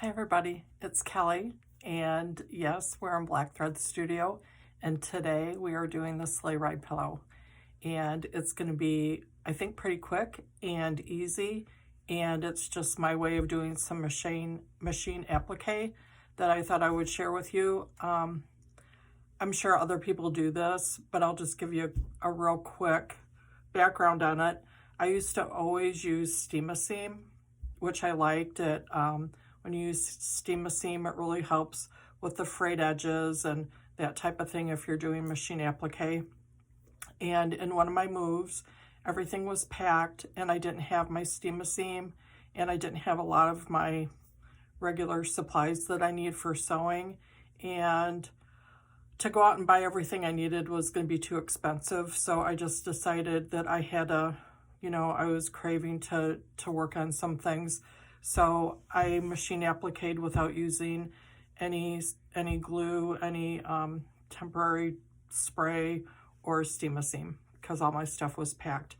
Hi everybody, it's Kelly, and yes, we're in Black Thread Studio, and today we are doing the Sleigh Ride Pillow, and it's going to be, I think, pretty quick and easy, and it's just my way of doing some machine applique that I thought I would share with you. I'm sure other people do this, but I'll just give you a real quick background on it. I used to always use Steam-A-Seam, which I liked it. When you use Steam-A-Seam, it really helps with the frayed edges and that type of thing if you're doing machine applique. And in one of my moves, everything was packed and I didn't have my Steam-A-Seam and I didn't have a lot of my regular supplies that I need for sewing. And to go out and buy everything I needed was going to be too expensive. So I just decided that I had to, I was craving to work on some things. So I machine appliqued without using any glue, any temporary spray or Steam-A-Seam because all my stuff was packed.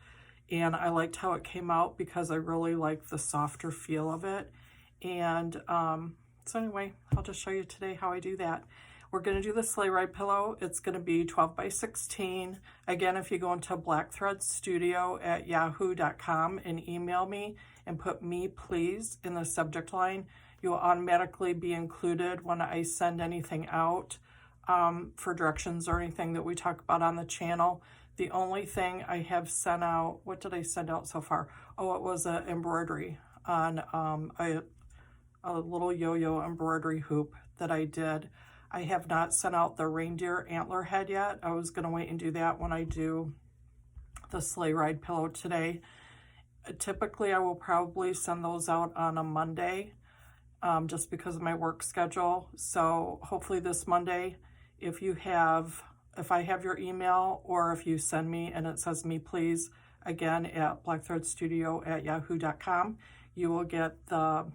And I liked how it came out because I really liked the softer feel of it. And so anyway, I'll just show you today how I do that. We're going to do the Sleigh Ride Pillow. It's going to be 12 by 16. Again, if you go into blackthreadstudio@yahoo.com and email me and put "me please" in the subject line, you will automatically be included when I send anything out for directions or anything that we talk about on the channel. The only thing I have sent out, what did I send out so far? Oh, it was an embroidery on a little yo-yo embroidery hoop that I did. I have not sent out the reindeer antler head yet. I was going to wait and do that when I do the Sleigh Ride Pillow today. Typically, I will probably send those out on a Monday just because of my work schedule. So hopefully this Monday, if I have your email or if you send me and it says "me please" again at blackthreadstudio@yahoo.com, you will get the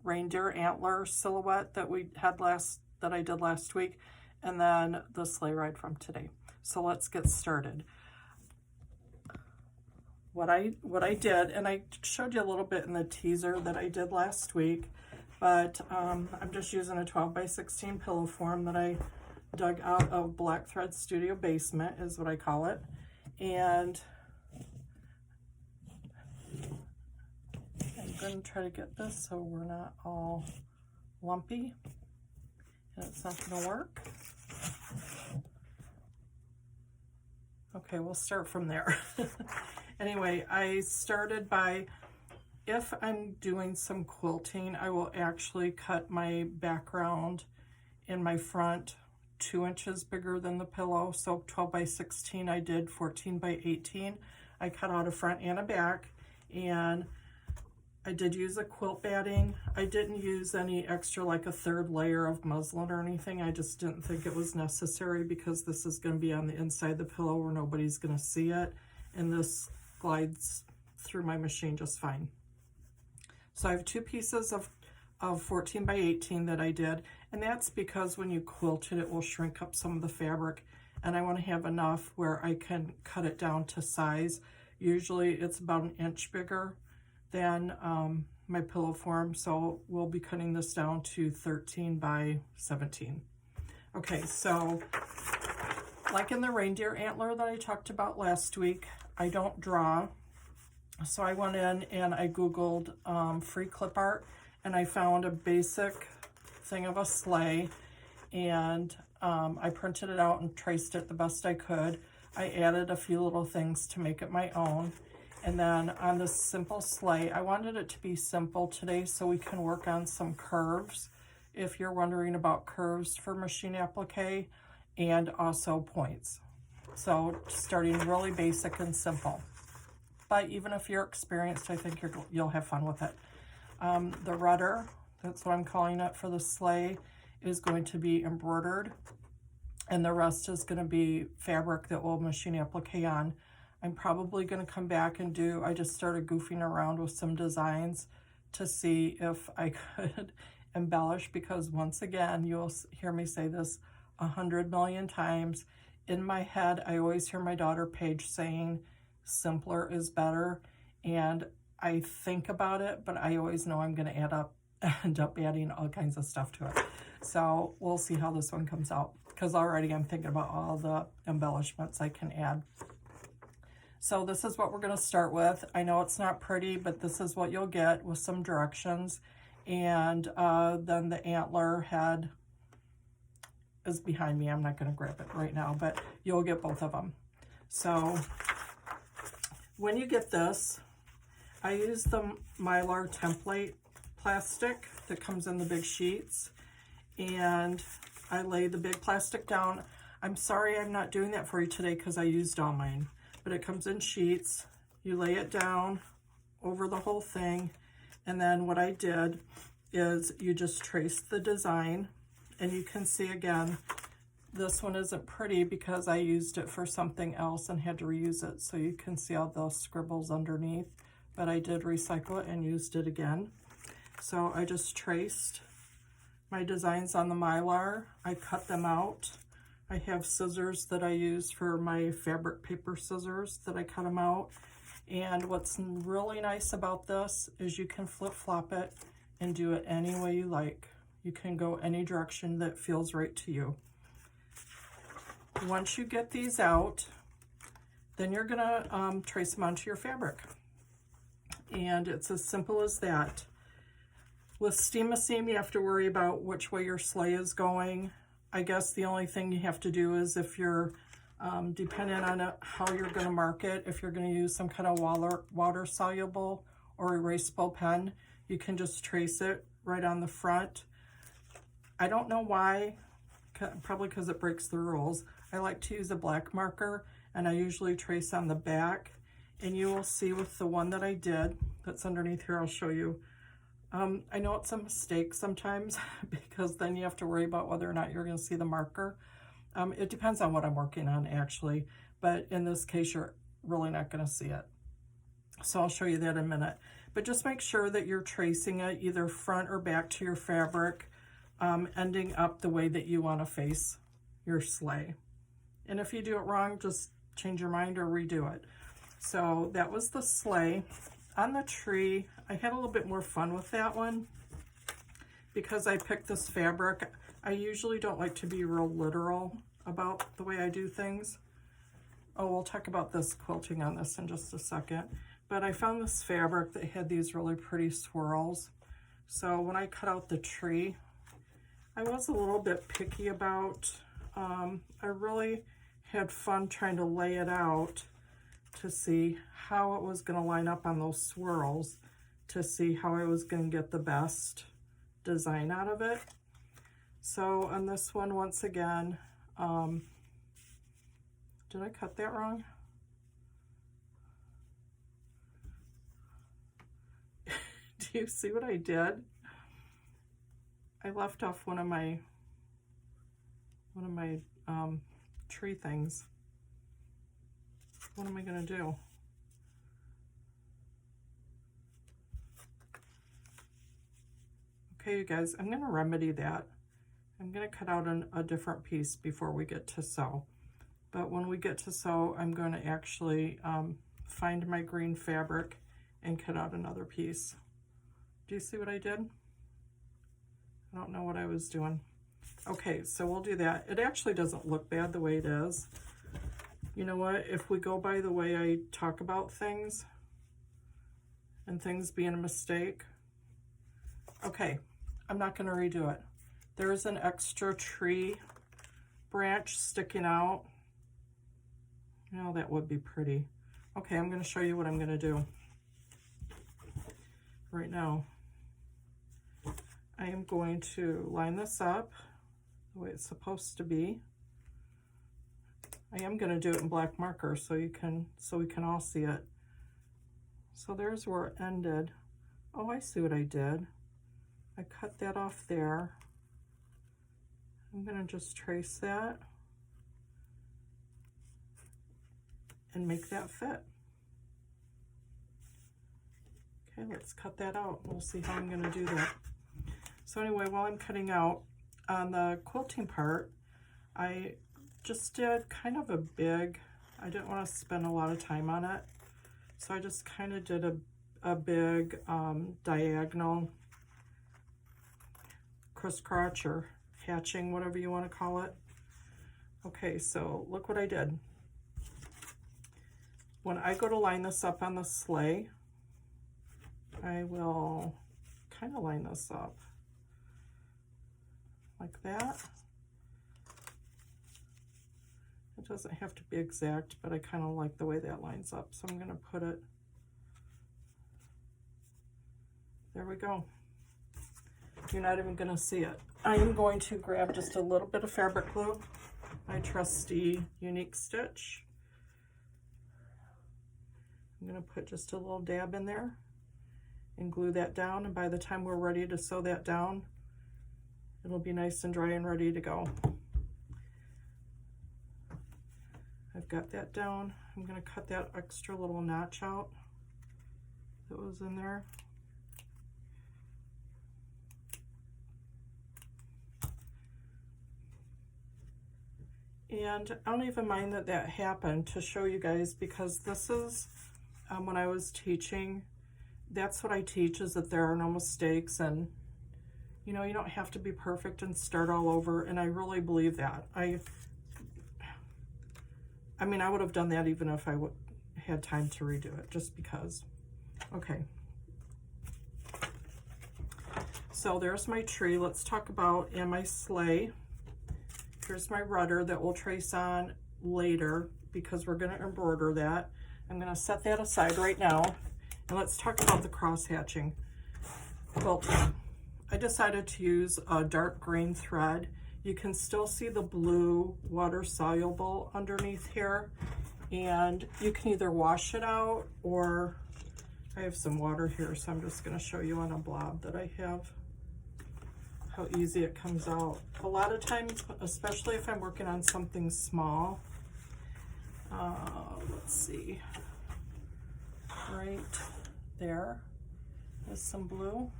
reindeer antler silhouette that I did last week, and then the sleigh ride from today. So let's get started. What I did, and I showed you a little bit in the teaser that I did last week, but I'm just using a 12 by 16 pillow form that I dug out of Black Thread Studio basement is what I call it. And I'm going to try to get this so we're not all lumpy and it's not going to work. Okay, we'll start from there. Anyway, I started by, if I'm doing some quilting, I will actually cut my background in my front 2 inches bigger than the pillow. So 12 by 16, I did 14 by 18. I cut out a front and a back, and I did use a quilt batting. I didn't use any extra, like a third layer of muslin or anything. I just didn't think it was necessary because this is going to be on the inside of the pillow where nobody's going to see it. And this glides through my machine just fine. So I have 2 pieces of 14 by 18 that I did. And that's because when you quilt it, it will shrink up some of the fabric. And I want to have enough where I can cut it down to size. Usually it's about 1 inch bigger than my pillow form, so we'll be cutting this down to 13 by 17. Okay, so like in the reindeer antler that I talked about last week, I don't draw. So I went in and I Googled free clip art, and I found a basic thing of a sleigh, and I printed it out and traced it the best I could. I added a few little things to make it my own. And then on this simple sleigh, I wanted it to be simple today so we can work on some curves if you're wondering about curves for machine applique, and also points. So starting really basic and simple. But even if you're experienced, I think you'll have fun with it. The rudder, that's what I'm calling it for the sleigh, is going to be embroidered, and the rest is going to be fabric that we'll machine applique on. I'm probably going to come back and I just started goofing around with some designs to see if I could embellish, because once again, you'll hear me say this 100 million times. In my head, I always hear my daughter Paige saying, simpler is better. And I think about it, but I always know I'm going to add up end up adding all kinds of stuff to it. So we'll see how this one comes out, because already I'm thinking about all the embellishments I can add. So this is what we're going to start with. I know it's not pretty, but this is what you'll get with some directions. And then the antler head is behind me. I'm not going to grab it right now, but you'll get both of them. So when you get this, I use the Mylar template plastic that comes in the big sheets, and I lay the big plastic down. I'm sorry I'm not doing that for you today because I used all mine, but it comes in sheets. You lay it down over the whole thing, and then what I did is you just trace the design, and you can see again, this one isn't pretty because I used it for something else and had to reuse it, so you can see all those scribbles underneath, but I did recycle it and used it again. So I just traced my designs on the Mylar. I cut them out. I have scissors that I use for my fabric paper scissors that I cut them out. And what's really nice about this is you can flip-flop it and do it any way you like. You can go any direction that feels right to you. Once you get these out, then you're gonna trace them onto your fabric. And it's as simple as that. With steam-a-seam, you have to worry about which way your sleigh is going. I guess the only thing you have to do is if you're, depending on how you're going to mark it, if you're going to use some kind of water-soluble or erasable pen, you can just trace it right on the front. I don't know why, probably because it breaks the rules. I like to use a black marker, and I usually trace on the back. And you will see with the one that I did, that's underneath here, I'll show you. I know it's a mistake sometimes because then you have to worry about whether or not you're going to see the marker. It depends on what I'm working on actually, but in this case you're really not going to see it. So I'll show you that in a minute. But just make sure that you're tracing it either front or back to your fabric, ending up the way that you want to face your sleigh. And if you do it wrong, just change your mind or redo it. So that was the sleigh. On the tree, I had a little bit more fun with that one because I picked this fabric. I usually don't like to be real literal about the way I do things. Oh, we'll talk about this quilting on this in just a second. But I found this fabric that had these really pretty swirls. So when I cut out the tree, I was a little bit picky about, I really had fun trying to lay it out to see how it was going to line up on those swirls, to see how I was going to get the best design out of it. So on this one, once again, did I cut that wrong? Do you see what I did? I left off one of my tree things. What am I going to do? Okay, you guys, I'm going to remedy that. I'm going to cut out a different piece before we get to sew. But when we get to sew, I'm going to actually find my green fabric and cut out another piece. Do you see what I did? I don't know what I was doing. Okay, so we'll do that. It actually doesn't look bad the way it is. You know what, if we go by the way I talk about things and things being a mistake, okay, I'm not going to redo it. There is an extra tree branch sticking out. Oh, that would be pretty. Okay, I'm going to show you what I'm going to do right now. I am going to line this up the way it's supposed to be. I am going to do it in black marker so we can all see it. So there's where it ended. Oh, I see what I did. I cut that off there. I'm going to just trace that and make that fit. Okay, let's cut that out. We'll see how I'm going to do that. So anyway, while I'm cutting out on the quilting part, I just did kind of a big, I didn't want to spend a lot of time on it, so I just kind of did a big diagonal crisscross or hatching, whatever you want to call it. Okay, so look what I did. When I go to line this up on the sleigh, I will kind of line this up like that. It doesn't have to be exact, but I kind of like the way that lines up. So I'm going to put it, there we go. You're not even going to see it. I am going to grab just a little bit of fabric glue, my trusty Unique Stitch. I'm going to put just a little dab in there and glue that down, and by the time we're ready to sew that down, it'll be nice and dry and ready to go. I've got that down. I'm going to cut that extra little notch out that was in there. And I don't even mind that that happened to show you guys, because this is when I was teaching, that's what I teach, is that there are no mistakes, and you know, you don't have to be perfect and start all over, and I really believe that. I mean, I would have done that even if I had time to redo it, just because. Okay. So there's my tree. Let's talk about, and my sleigh. Here's my rudder that we'll trace on later, because we're going to embroider that. I'm going to set that aside right now, and let's talk about the cross hatching quilting. I decided to use a dark green thread. You can still see the blue water soluble underneath here, and you can either wash it out, or I have some water here, so I'm just going to show you on a blob that I have how easy it comes out. A lot of times, especially if I'm working on something small, let's see, right there is some blue.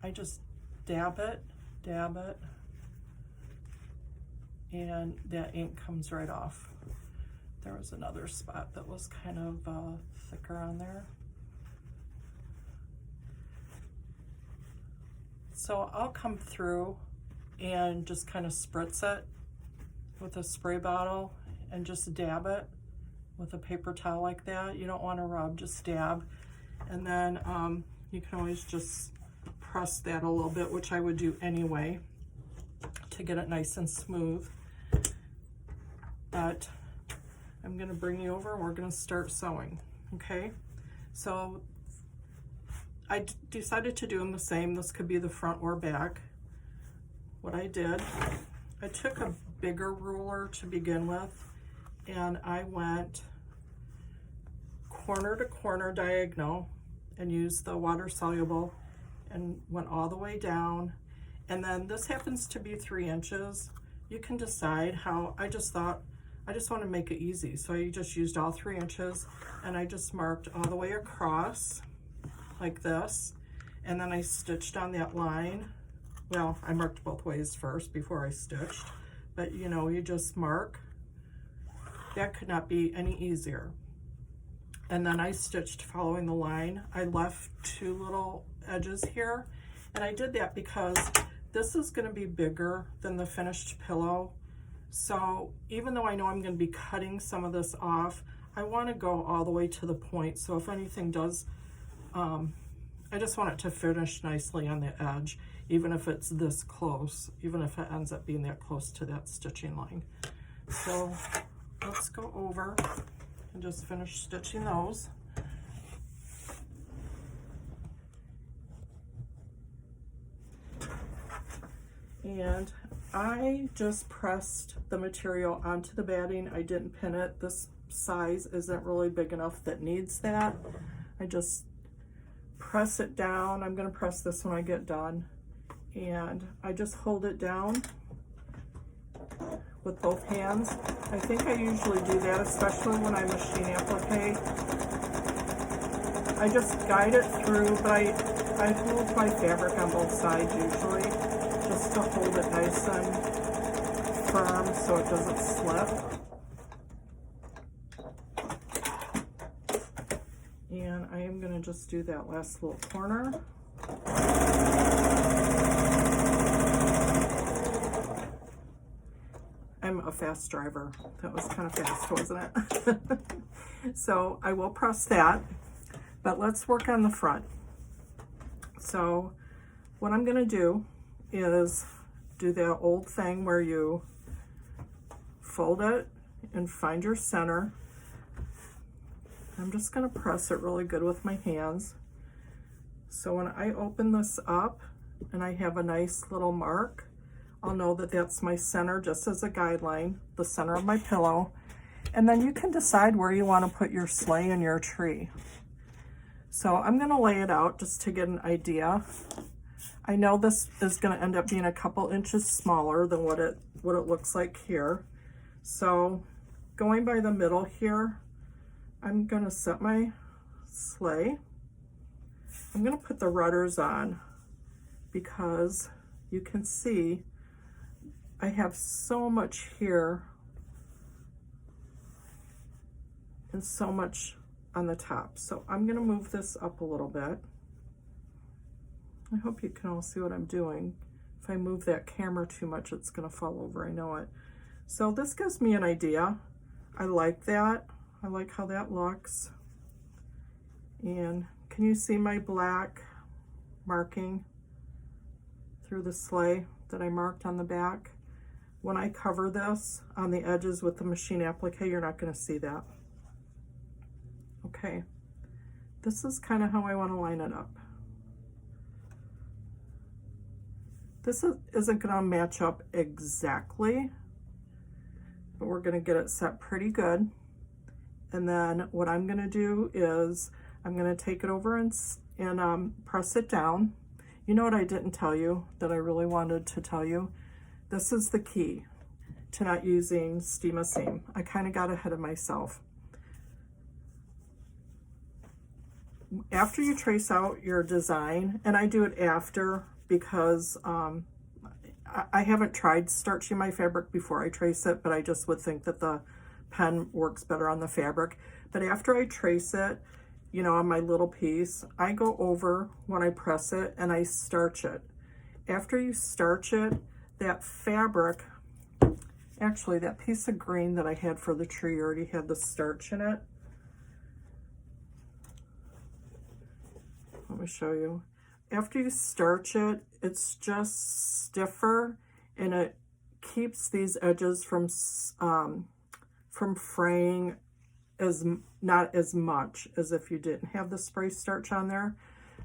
I just dab it, and that ink comes right off. There was another spot that was kind of thicker on there. So I'll come through and just kind of spritz it with a spray bottle and just dab it with a paper towel like that. You don't want to rub, just dab. And then you can always just press that a little bit, which I would do anyway, to get it nice and smooth. But I'm going to bring you over and we're going to start sewing. Okay, so I decided to do them the same. This could be the front or back. What I did, I took a bigger ruler to begin with, and I went corner to corner diagonal and used the water soluble and went all the way down. And then this happens to be 3 inches. You can decide how. I just thought, I just want to make it easy. So I just used all 3 inches, and I just marked all the way across like this. And then I stitched on that line. Well, I marked both ways first before I stitched, but you know, you just mark. That could not be any easier. And then I stitched following the line. I left 2 little edges here, and I did that because this is going to be bigger than the finished pillow. So even though I know I'm going to be cutting some of this off, I want to go all the way to the point. So if anything does, I just want it to finish nicely on the edge, even if it's this close, even if it ends up being that close to that stitching line. So let's go over and just finish stitching those. And I just pressed the material onto the batting. I didn't pin it. This size isn't really big enough that needs that. I just press it down. I'm going to press this when I get done. And I just hold it down with both hands. I think I usually do that, especially when I machine applique. I just guide it through, but I hold my fabric on both sides usually, just to hold it nice and firm so it doesn't slip. And I am going to just do that last little corner. a fast driver. That was kind of fast, wasn't it? So I will press that, but let's work on the front. So what I'm gonna do is do that old thing where you fold it and find your center. I'm just gonna press it really good with my hands. So when I open this up and I have a nice little mark, I'll know that that's my center, just as a guideline, the center of my pillow. And then you can decide where you want to put your sleigh and your tree. So I'm going to lay it out just to get an idea. I know this is going to end up being a couple inches smaller than what it looks like here. So going by the middle here, I'm going to set my sleigh. I'm going to put the rudders on because you can see I have so much here and so much on the top. So I'm gonna move this up a little bit. I hope you can all see what I'm doing. If I move that camera too much, it's gonna fall over, I know it. So this gives me an idea. I like that. I like how that looks. And can you see my black marking through the sleigh that I marked on the back? When I cover this on the edges with the machine applique, you're not going to see that. Okay, this is kind of how I want to line it up. This isn't going to match up exactly, but we're going to get it set pretty good. And then what I'm going to do is I'm going to take it over and press it down. You know what I didn't tell you that I really wanted to tell you? This is the key to not using steam seam. I kind of got ahead of myself. After you trace out your design, and I do it after because I haven't tried starching my fabric before I trace it, but I just would think that the pen works better on the fabric. But after I trace it, you know, on my little piece, I go over when I press it and I starch it. After you starch it, that fabric, actually that piece of green that I had for the tree already had the starch in it. Let me show you. After you starch it, it's just stiffer and it keeps these edges from fraying not as much as if you didn't have the spray starch on there.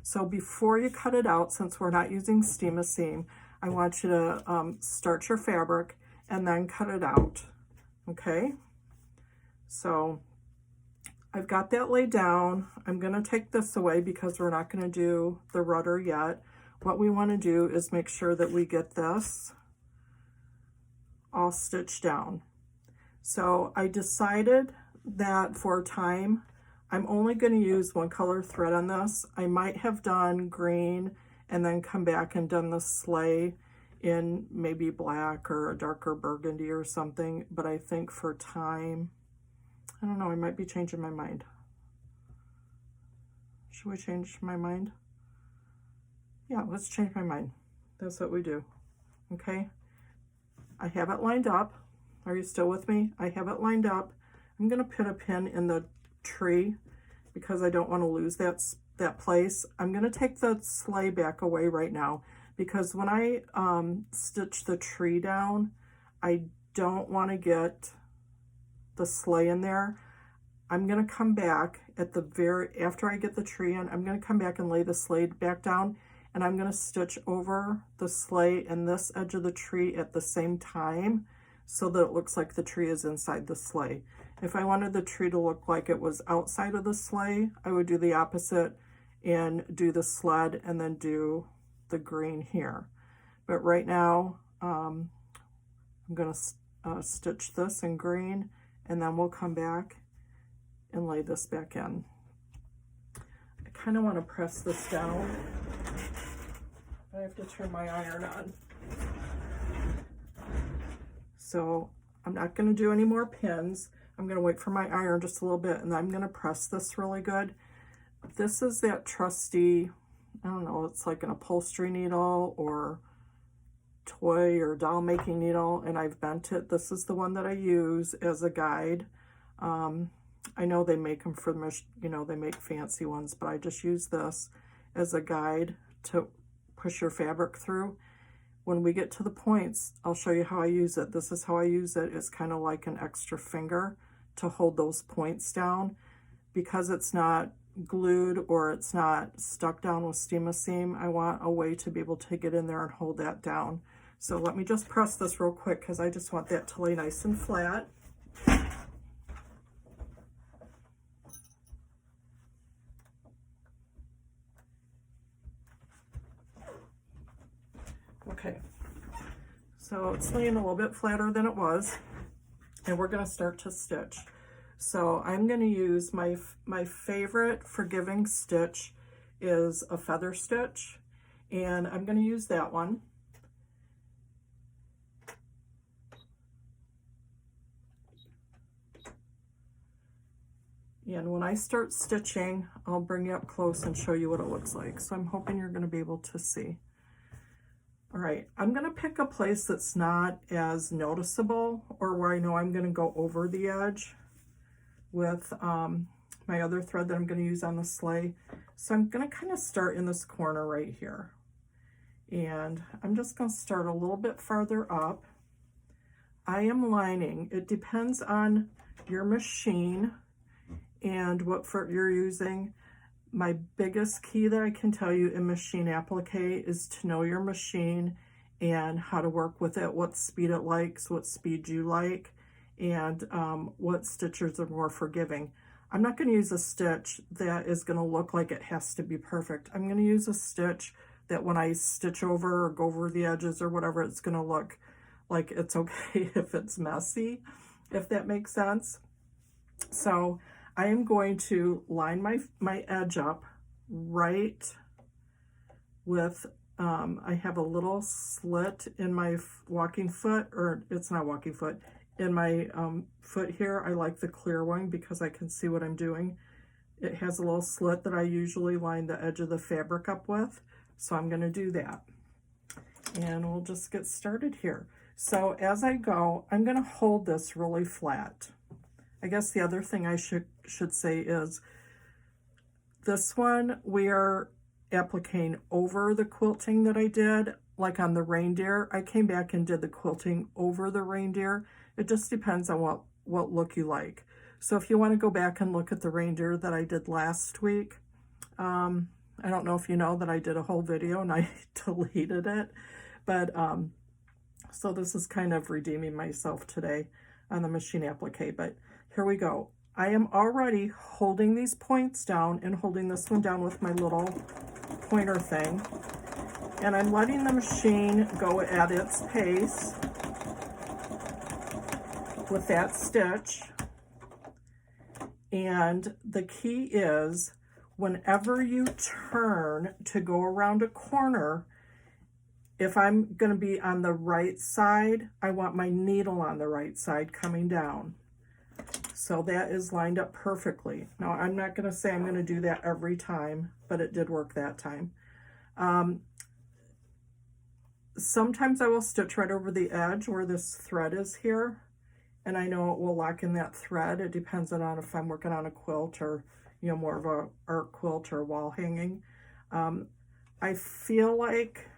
So before you cut it out, since we're not using steam seam, I want you to starch your fabric and then cut it out, okay? So I've got that laid down. I'm gonna take this away because we're not gonna do the rudder yet. What we wanna do is make sure that we get this all stitched down. So I decided that for time, I'm only gonna use one color thread on this. I might have done green and then come back and done the sleigh in maybe black or a darker burgundy or something, but I think for time, I don't know, I might be changing my mind. Should we change my mind? Yeah, let's change my mind. That's what we do, okay? I have it lined up. Are you still with me? I have it lined up. I'm gonna put a pin in the tree because I don't wanna lose that place. I'm gonna take the sleigh back away right now because when I stitch the tree down, I don't wanna get the sleigh in there. I'm gonna come back at after I get the tree in, I'm gonna come back and lay the sleigh back down and I'm gonna stitch over the sleigh and this edge of the tree at the same time so that it looks like the tree is inside the sleigh. If I wanted the tree to look like it was outside of the sleigh, I would do the opposite and do the sled and then do the green here. But right now, I'm gonna stitch this in green and then we'll come back and lay this back in. I kind of want to press this down. I have to turn my iron on. So I'm not going to do any more pins. I'm going to wait for my iron just a little bit and then I'm going to press this really good. This is that trusty, I don't know, it's like an upholstery needle or toy or doll making needle, and I've bent it. This is the one that I use as a guide. I know they make them for, you know, they make fancy ones, but I just use this as a guide to push your fabric through. When we get to the points, I'll show you how I use it. This is how I use it. It's kind of like an extra finger to hold those points down. Because it's not glued or it's not stuck down with steam a seam, I want a way to be able to get in there and hold that down. So let me just press this real quick because I just want that to lay nice and flat. Okay, so it's laying a little bit flatter than it was, and we're going to start to stitch. So I'm going to use my favorite forgiving stitch is a feather stitch, and I'm going to use that one. And when I start stitching, I'll bring you up close and show you what it looks like. So I'm hoping you're going to be able to see. All right, I'm going to pick a place that's not as noticeable or where I know I'm going to go over the edge with my other thread that I'm going to use on the sleigh. So I'm going to kind of start in this corner right here. And I'm just going to start a little bit farther up. I am lining. It depends on your machine and what foot you're using. My biggest key that I can tell you in machine applique is to know your machine and how to work with it, what speed it likes, what speed you like, and what stitchers are more forgiving. I'm not going to use a stitch that is going to look like it has to be perfect. I'm going to use a stitch that when I stitch over or go over the edges or whatever, it's going to look like it's okay if it's messy, if that makes sense. So I am going to line my edge up right with, I have a little slit in my walking foot, or it's not walking foot, in my foot here. I like the clear one because I can see what I'm doing. It has a little slit that I usually line the edge of the fabric up with. So I'm going to do that. And we'll just get started here. So as I go, I'm going to hold this really flat. I guess the other thing I should say is this one we are appliquing over the quilting that I did, like on the reindeer. I came back and did the quilting over the reindeer. It just depends on what look you like. So if you want to go back and look at the reindeer that I did last week, I don't know if you know that I did a whole video and I deleted it, but so this is kind of redeeming myself today on the machine applique. But here we go. I am already holding these points down and holding this one down with my little pointer thing. And I'm letting the machine go at its pace with that stitch. And the key is whenever you turn to go around a corner, if I'm going to be on the right side, I want my needle on the right side coming down. So that is lined up perfectly. Now, I'm not going to say I'm going to do that every time, but it did work that time. Sometimes I will stitch right over the edge where this thread is here, and I know it will lock in that thread. It depends on if I'm working on a quilt or, you know, more of a art quilt or wall hanging. I feel like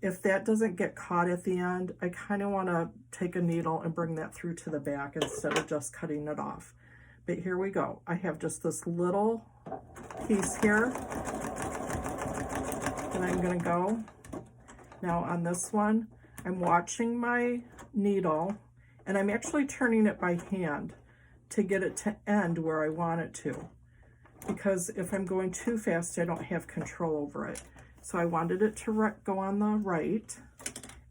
if that doesn't get caught at the end, I kind of want to take a needle and bring that through to the back instead of just cutting it off. But here we go. I have just this little piece here that I'm going to go. Now on this one, I'm watching my needle and I'm actually turning it by hand to get it to end where I want it to. Because if I'm going too fast, I don't have control over it. So I wanted it to go on the right,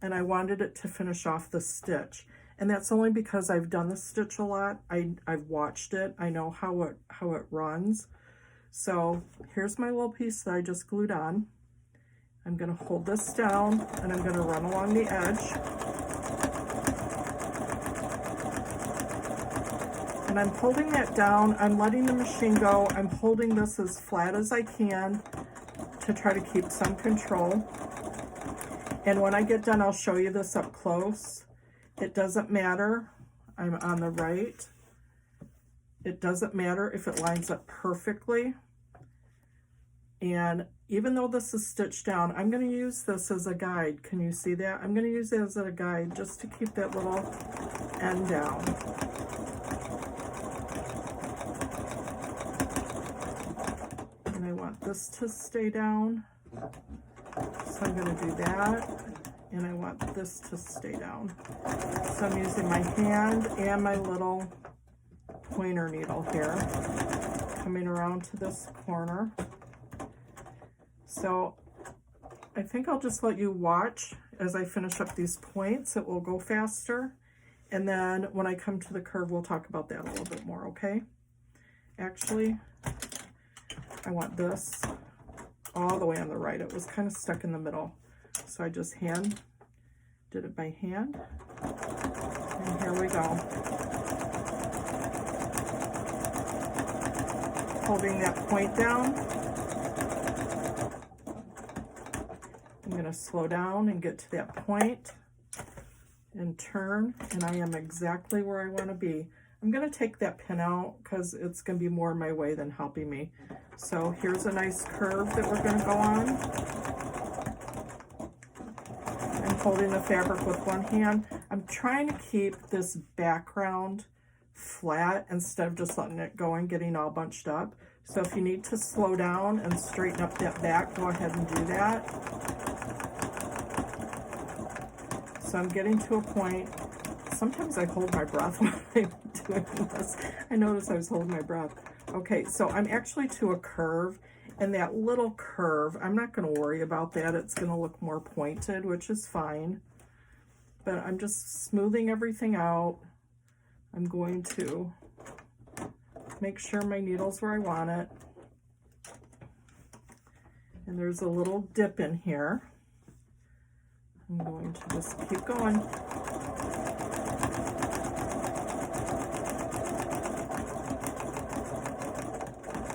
and I wanted it to finish off the stitch. And that's only because I've done the stitch a lot. I've watched it. I know how it runs. So here's my little piece that I just glued on. I'm going to hold this down, and I'm going to run along the edge. And I'm holding that down. I'm letting the machine go. I'm holding this as flat as I can to try to keep some control. And when I get done, I'll show you this up close. It doesn't matter. I'm on the right. It doesn't matter if it lines up perfectly. And even though this is stitched down, I'm going to use this as a guide. Can you see that? I'm going to use it as a guide just to keep that little end down. And I want this to stay down. So I'm going to do that. And I want this to stay down. So I'm using my hand and my little pointer needle here, coming around to this corner. So I think I'll just let you watch as I finish up these points. It will go faster. And then when I come to the curve, we'll talk about that a little bit more, okay? Actually, I want this all the way on the right. It was kind of stuck in the middle. So I just did it by hand. And here we go. Holding that point down. I'm going to slow down and get to that point and turn, and I am exactly where I want to be. I'm going to take that pin out because it's going to be more in my way than helping me. So here's a nice curve that we're going to go on. I'm holding the fabric with one hand. I'm trying to keep this background flat instead of just letting it go and getting all bunched up. So if you need to slow down and straighten up that back, go ahead and do that. So I'm getting to a point. Sometimes I hold my breath when I'm doing this. I noticed I was holding my breath. Okay, so I'm actually to a curve, and that little curve, I'm not going to worry about that. It's going to look more pointed, which is fine. But I'm just smoothing everything out. I'm going to make sure my needle's where I want it. And there's a little dip in here. I'm going to just keep going.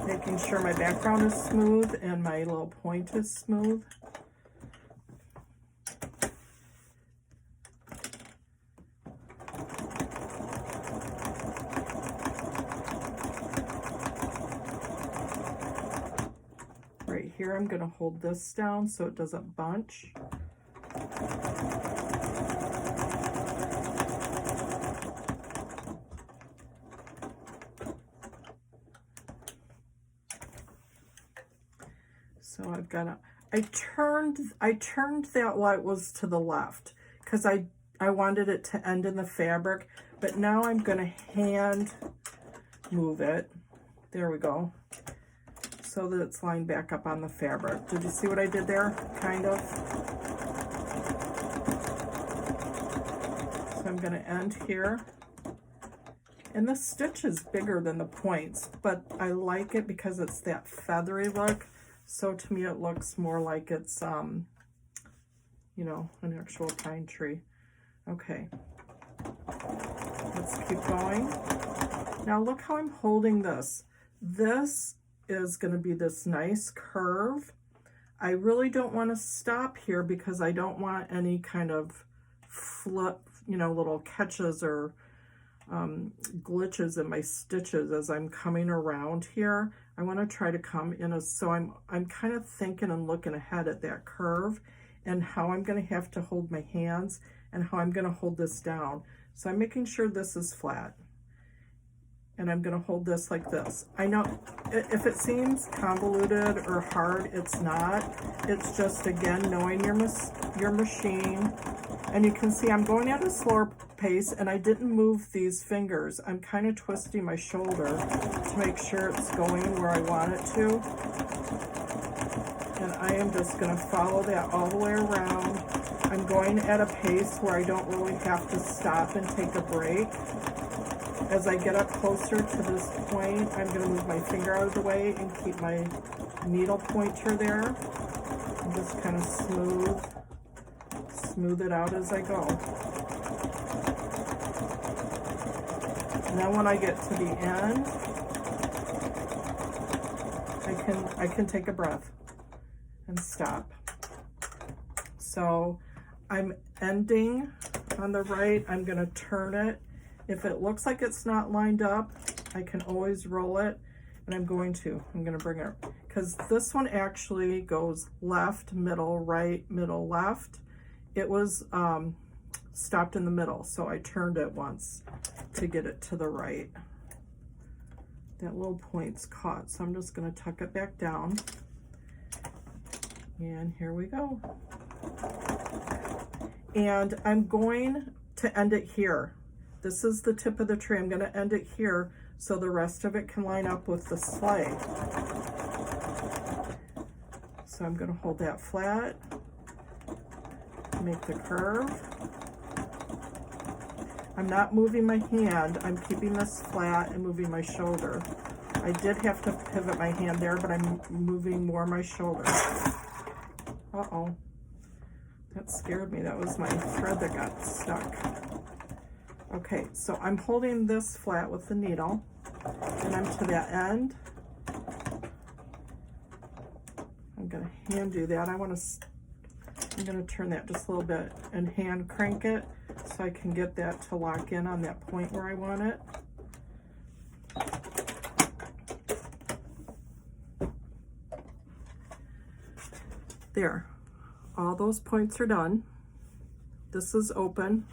Making sure my background is smooth and my little point is smooth. Right here, I'm going to hold this down so it doesn't bunch. So I've got I turned that while it was to the left because I wanted it to end in the fabric, but now I'm going to hand move it. There we go. So that it's lined back up on the fabric. Did you see what I did there? Kind of. So I'm going to end here. And the stitch is bigger than the points, but I like it because it's that feathery look. So to me, it looks more like it's, you know, an actual pine tree. Okay. Let's keep going. Now look how I'm holding this. This is going to be this nice curve. I really don't want to stop here because I don't want any kind of flip, you know, little catches or glitches in my stitches as I'm coming around here. I want to try to come in so I'm kind of thinking and looking ahead at that curve and how I'm going to have to hold my hands and how I'm going to hold this down. So I'm making sure this is flat. And I'm going to hold this like this. I know if it seems convoluted or hard, it's not. It's just, again, knowing your machine. And you can see I'm going at a slower pace, and I didn't move these fingers. I'm kind of twisting my shoulder to make sure it's going where I want it to. And I am just going to follow that all the way around. I'm going at a pace where I don't really have to stop and take a break. As I get up closer to this point, I'm going to move my finger out of the way and keep my needle pointer there. And just kind of smooth it out as I go. And then when I get to the end, I can take a breath and stop. So I'm ending on the right. I'm gonna turn it. If it looks like it's not lined up, I can always roll it, and I'm gonna bring it, because this one actually goes left, middle, right, middle, left. It was stopped in the middle, so I turned it once to get it to the right. That little point's caught, so I'm just gonna tuck it back down. And here we go. And I'm going to end it here. This is the tip of the tree. I'm gonna end it here so the rest of it can line up with the sleigh. So I'm gonna hold that flat, make the curve. I'm not moving my hand, I'm keeping this flat and moving my shoulder. I did have to pivot my hand there, but I'm moving more my shoulder. Uh-oh, that scared me. That was my thread that got stuck. Okay, so I'm holding this flat with the needle, and I'm to that end. I'm gonna hand do that. I'm gonna turn that just a little bit and hand crank it so I can get that to lock in on that point where I want it. There, all those points are done. This is open.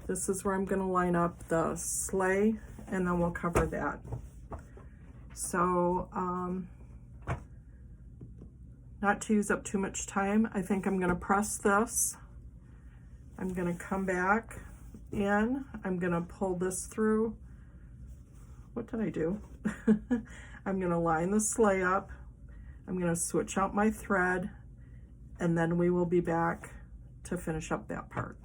This is where I'm gonna line up the sleigh, and then we'll cover that. So, not to use up too much time, I think I'm gonna press this. I'm gonna come back in. I'm gonna pull this through. What did I do? I'm gonna line the sleigh up. I'm gonna switch out my thread, and then we will be back to finish up that part.